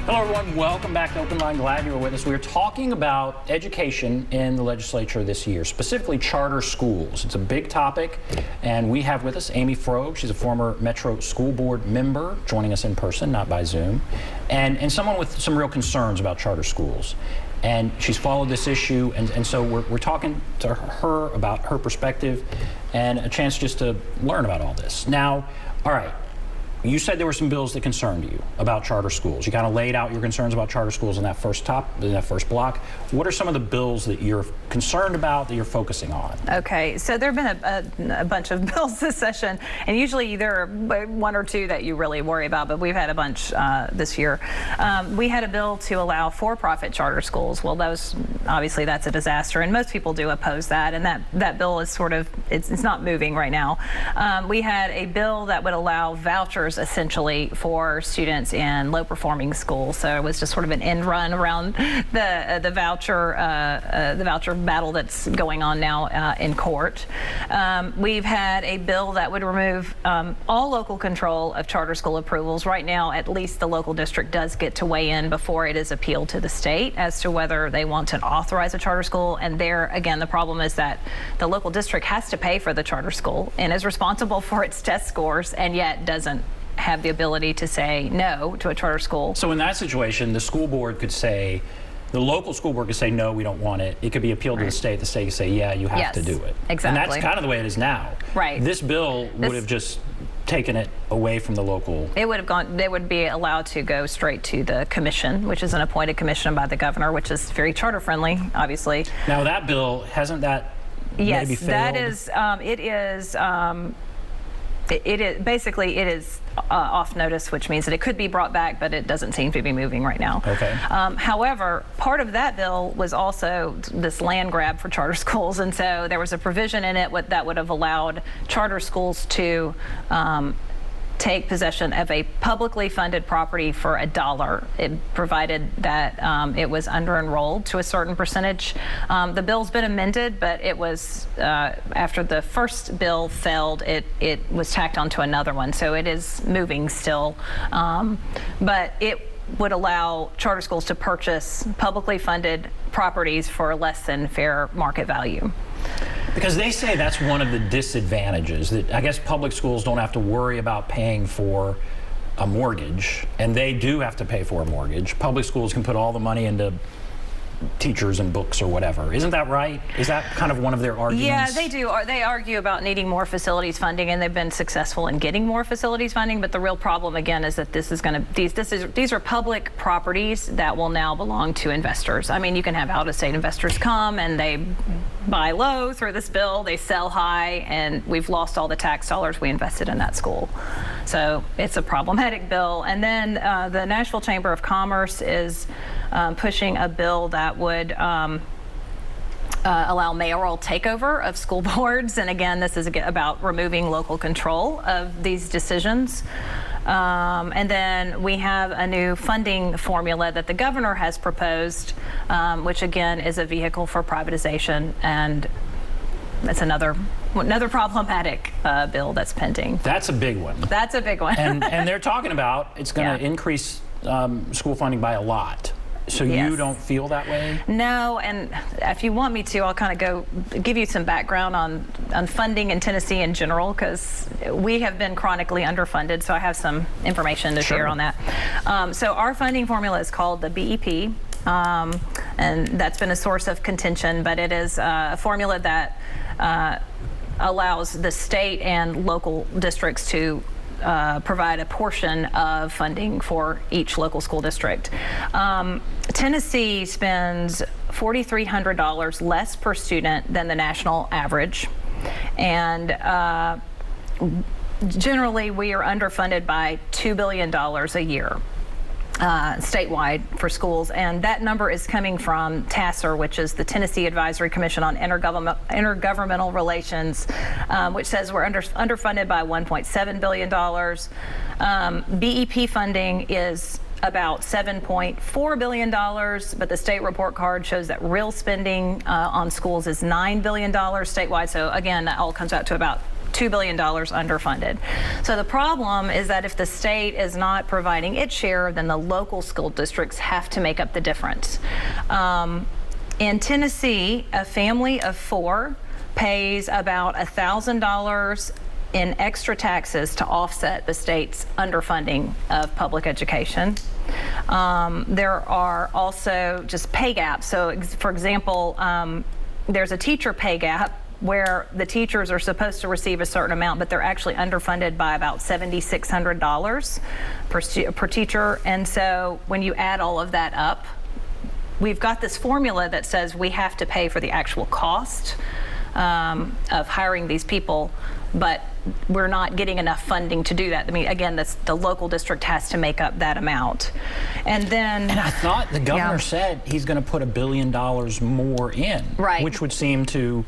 Hello everyone, welcome back to OpenLine. Glad you were with us. We're talking about education in the legislature this year, specifically charter schools. It's a big topic, and we have with us Amy Frogge. She's a former Metro School Board member, joining us in person, not by Zoom, and someone with some real concerns about charter schools. And she's followed this issue, and so we're talking to her about her perspective and a chance just to learn about all this. Now, all right. You said there were some bills that concerned you about charter schools. You kind of laid out your concerns about charter schools in that first block. What are some of the bills that you're concerned about, that you're focusing on? Okay, so there have been a bunch of bills this session, and usually there are one or two that you really worry about, but we've had a bunch this year. We had a bill to allow for-profit charter schools. Well, obviously that's a disaster, and most people do oppose that, and that bill is sort of, it's not moving right now. We had a bill that would allow vouchers essentially for students in low-performing schools. So it was just sort of an end run around the voucher battle that's going on now in court. We've had a bill that would remove all local control of charter school approvals. Right now, at least the local district does get to weigh in before it is appealed to the state as to whether they want to authorize a charter school. And there, again, the problem is that the local district has to pay for the charter school and is responsible for its test scores, and yet doesn't have the ability to say no to a charter school. So in that situation, the school board could say, the local school board could say, no, we don't want it. It could be appealed to the state could say, yeah, you have to do it. Exactly. And that's kind of the way it is now. Right. This bill would have just taken it away from the local. It would have gone, they would be allowed to go straight to the commission, which is an appointed commission by the governor, which is very charter friendly, obviously. Now that bill, hasn't that maybe failed? That is, it is off notice, which means that it could be brought back, but it doesn't seem to be moving right now. Okay. However, part of that bill was also this land grab for charter schools, and so there was a provision in it that would have allowed charter schools to take possession of a publicly funded property for $1. It provided that it was under-enrolled to a certain percentage. The bill's been amended, but it was, after the first bill failed, it was tacked onto another one. So it is moving still. But it would allow charter schools to purchase publicly funded properties for less than fair market value. Because they say that's one of the disadvantages, that I guess public schools don't have to worry about paying for a mortgage, and they do have to pay for a mortgage. Public schools can put all the money into teachers and books or whatever. Isn't that right? Is that kind of one of their arguments? Yeah, they do. They argue about needing more facilities funding, and they've been successful in getting more facilities funding. But the real problem, again, is that this is going to these are public properties that will now belong to investors. I mean, you can have out-of-state investors come and they buy low through this bill, they sell high, and we've lost all the tax dollars we invested in that school. So it's a problematic bill. And then the Nashville Chamber of Commerce is pushing a bill that would allow mayoral takeover of school boards. And again, this is about removing local control of these decisions. And then we have a new funding formula that the governor has proposed, which again is a vehicle for privatization, and that's another problematic bill that's pending. That's a big one. That's a big one. and they're talking about it's going to increase school funding by a lot. So you don't feel that way? No, and if you want me to, I'll kind of give you some background on funding in Tennessee in general, because we have been chronically underfunded, so I have some information to share on that. So our funding formula is called the BEP, and that's been a source of contention, but it is a formula that allows the state and local districts to provide a portion of funding for each local school district. Tennessee spends $4,300 less per student than the national average, and generally we are underfunded by $2 billion a year. Statewide for schools, and that number is coming from TASER, which is the Tennessee Advisory Commission on Intergovernmental Relations, which says we're underfunded by $1.7 billion. BEP funding is about $7.4 billion, but the state report card shows that real spending on schools is $9 billion statewide. So again, that all comes out to about $2 billion underfunded. So the problem is that if the state is not providing its share, then the local school districts have to make up the difference. In Tennessee, a family of 4 pays about $1,000 in extra taxes to offset the state's underfunding of public education. There are also just pay gaps. So, for example, there's a teacher pay gap where the teachers are supposed to receive a certain amount, but they're actually underfunded by about $7,600 per teacher. And so when you add all of that up, we've got this formula that says we have to pay for the actual cost of hiring these people, but we're not getting enough funding to do that. I mean, again, the local district has to make up that amount. And I thought the governor said he's going to put $1 billion more in, right, which would seem to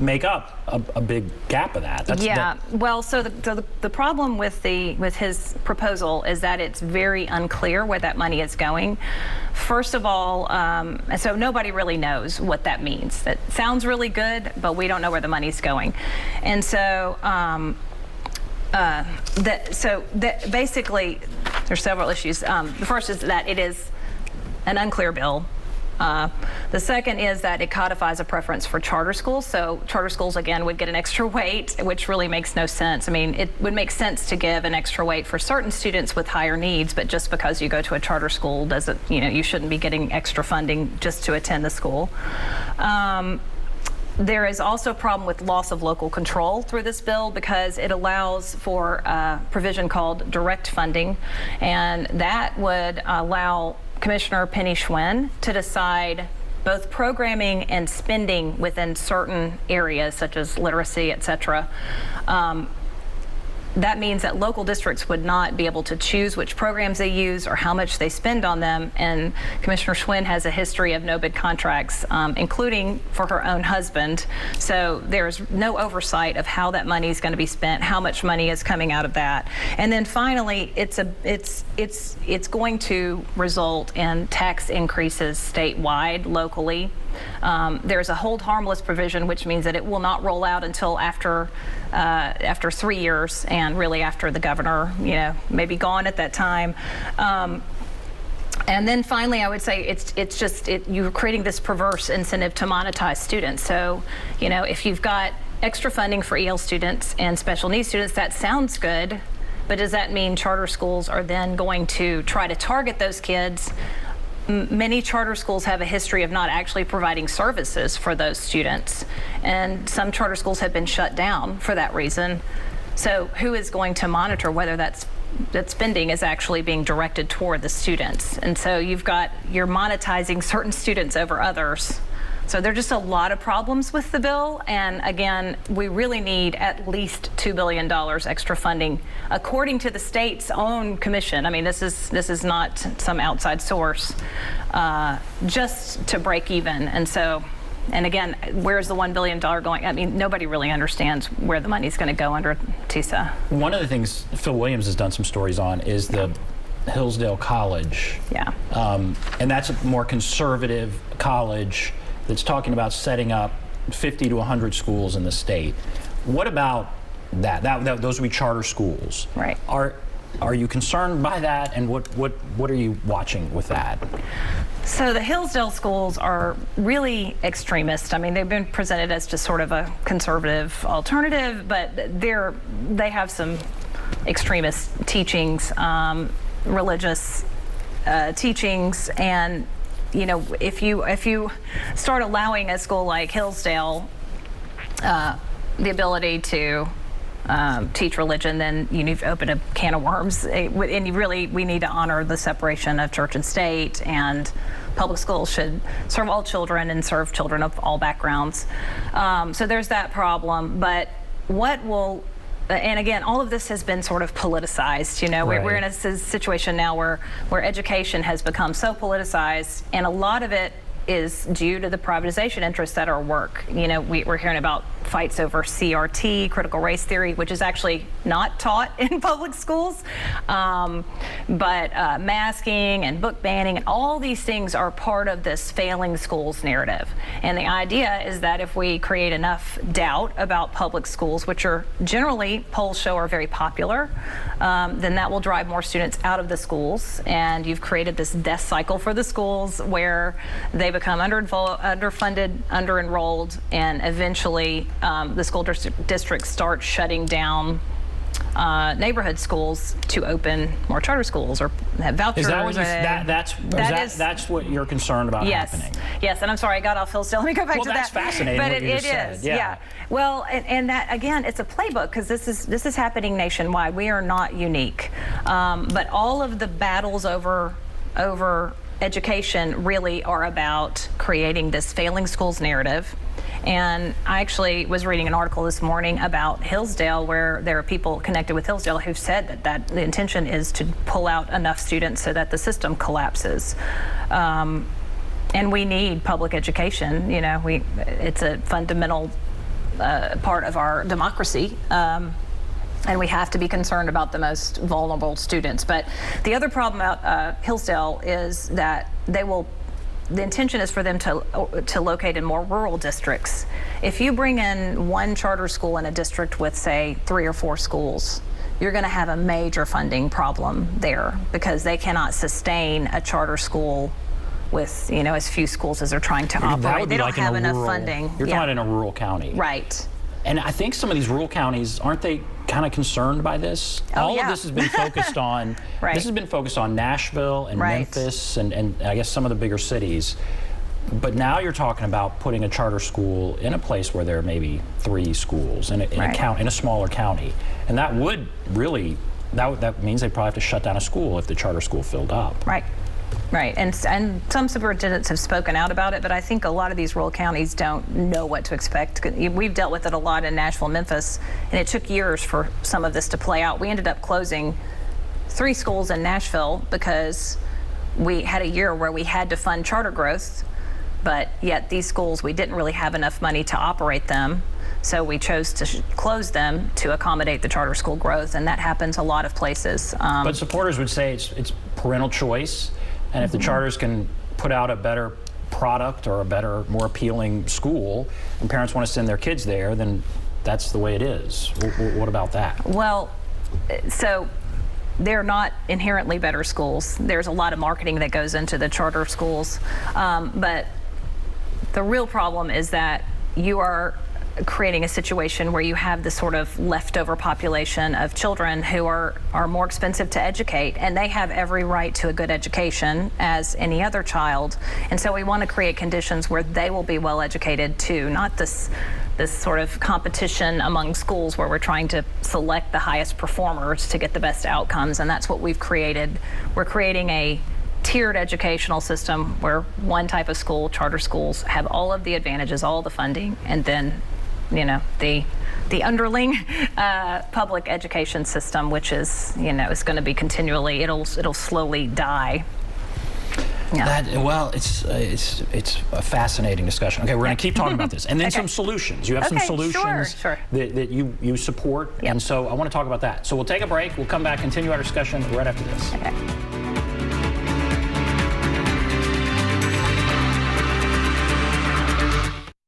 make up a big gap of that. Well, so the problem with his proposal is that it's very unclear where that money is going. First of all, so nobody really knows what that means. That sounds really good, but we don't know where the money's going. And so basically, there's several issues. The first is that it is an unclear bill. The second is that it codifies a preference for charter schools. So charter schools, again, would get an extra weight, which really makes no sense. I mean, it would make sense to give an extra weight for certain students with higher needs, but just because you go to a charter school doesn't, you shouldn't be getting extra funding just to attend the school. There is also a problem with loss of local control through this bill because it allows for a provision called direct funding, and that would allow Commissioner Penny Schwinn to decide both programming and spending within certain areas such as literacy, et cetera. That means that local districts would not be able to choose which programs they use or how much they spend on them. And Commissioner Schwinn has a history of no-bid contracts, including for her own husband. So there's no oversight of how that money is going to be spent, how much money is coming out of that. And then finally, it's going to result in tax increases statewide, locally. There's a hold harmless provision, which means that it will not roll out until after 3 years, and really after the governor, may be gone at that time. And then finally, I would say you're creating this perverse incentive to monetize students. So, if you've got extra funding for EL students and special needs students, that sounds good, but does that mean charter schools are then going to try to target those kids? Many charter schools have a history of not actually providing services for those students, and some charter schools have been shut down for that reason. So who is going to monitor whether that spending is actually being directed toward the students? And so you're monetizing certain students over others. So there are just a lot of problems with the bill, and again, we really need at least $2 billion extra funding, according to the state's own commission. I mean, this is not some outside source, just to break even. And again, where's the $1 billion going? I mean, nobody really understands where the money's going to go under TISA. One of the things Phil Williams has done some stories on is the Hillsdale College. Yeah. And that's a more conservative college that's talking about setting up 50 to 100 schools in the state. What about that? Those would be charter schools. Right. Are you concerned by that, and what are you watching with that? So the Hillsdale schools are really extremist. I mean, they've been presented as just sort of a conservative alternative, but they have some extremist teachings, religious teachings, and if you start allowing a school like Hillsdale the ability to teach religion, then you've opened a can of worms. And we need to honor the separation of church and state, and public schools should serve all children and serve children of all backgrounds. So there's that problem. But and again, all of this has been sort of politicized. Right. We're in a situation now where education has become so politicized, and a lot of it is due to the privatization interests that are at work. We're hearing about fights over CRT, critical race theory, which is actually not taught in public schools. But masking and book banning and all these things are part of this failing schools narrative. And the idea is that if we create enough doubt about public schools, which are generally, polls show, are very popular, then that will drive more students out of the schools. And you've created this death cycle for the schools where they become underfunded, under-enrolled, and eventually the school districts start shutting down neighborhood schools to open more charter schools or have vouchers. Is that what that's what you're concerned about happening? Yes, and I'm sorry I got off Hillsdale. Let me go back to that. Well, that's fascinating. But what you just said. is, yeah. Well, and that again, it's a playbook because this is happening nationwide. We are not unique, but all of the battles over education really are about creating this failing schools narrative. And I actually was reading an article this morning about Hillsdale, where there are people connected with Hillsdale who've said that the intention is to pull out enough students so that the system collapses. And we need public education. You know, it's a fundamental part of our democracy. And we have to be concerned about the most vulnerable students. But the other problem about Hillsdale is that the intention is for them to locate in more rural districts. If you bring in one charter school in a district with, say, 3 or 4 schools, you're going to have a major funding problem there because they cannot sustain a charter school with, you know, as few schools as they're trying to operate. They don't have enough funding. You're talking in a rural county. Right. And I think some of these rural counties, aren't they kind of concerned by this? All of this has been focused on, this has been focused on Nashville and Memphis and I guess some of the bigger cities. But now you're talking about putting a charter school in a place where there are maybe 3 schools in a smaller county. And that would really, that means they'd probably have to shut down a school if the charter school filled up. Right. Right, and some superintendents have spoken out about it, but I think a lot of these rural counties don't know what to expect. We've dealt with it a lot in Nashville and Memphis, and it took years for some of this to play out. We ended up closing 3 schools in Nashville because we had a year where we had to fund charter growth, but yet these schools, we didn't really have enough money to operate them. So we chose to close them to accommodate the charter school growth, and that happens a lot of places. But supporters would say it's parental choice. And if the charters can put out a better product or a better, more appealing school, and parents want to send their kids there, then that's the way it is. What about that? Well, so they're not inherently better schools. There's a lot of marketing that goes into the charter schools. But the real problem is that you are creating a situation where you have this sort of leftover population of children who are more expensive to educate, and they have every right to a good education as any other child. And so we want to create conditions where they will be well educated too, not this sort of competition among schools where we're trying to select the highest performers to get the best outcomes. And that's what we've created. We're creating a tiered educational system where one type of school, charter schools, have all of the advantages, all the funding, and then, you know, the underling public education system, which is, you know, is going to be continually, it'll slowly die. Yeah. Well, it's a fascinating discussion. Okay, we're going to keep talking about this, and then some solutions. You have some solutions that you support, and so I want to talk about that. So we'll take a break. We'll come back, continue our discussion right after this. Okay.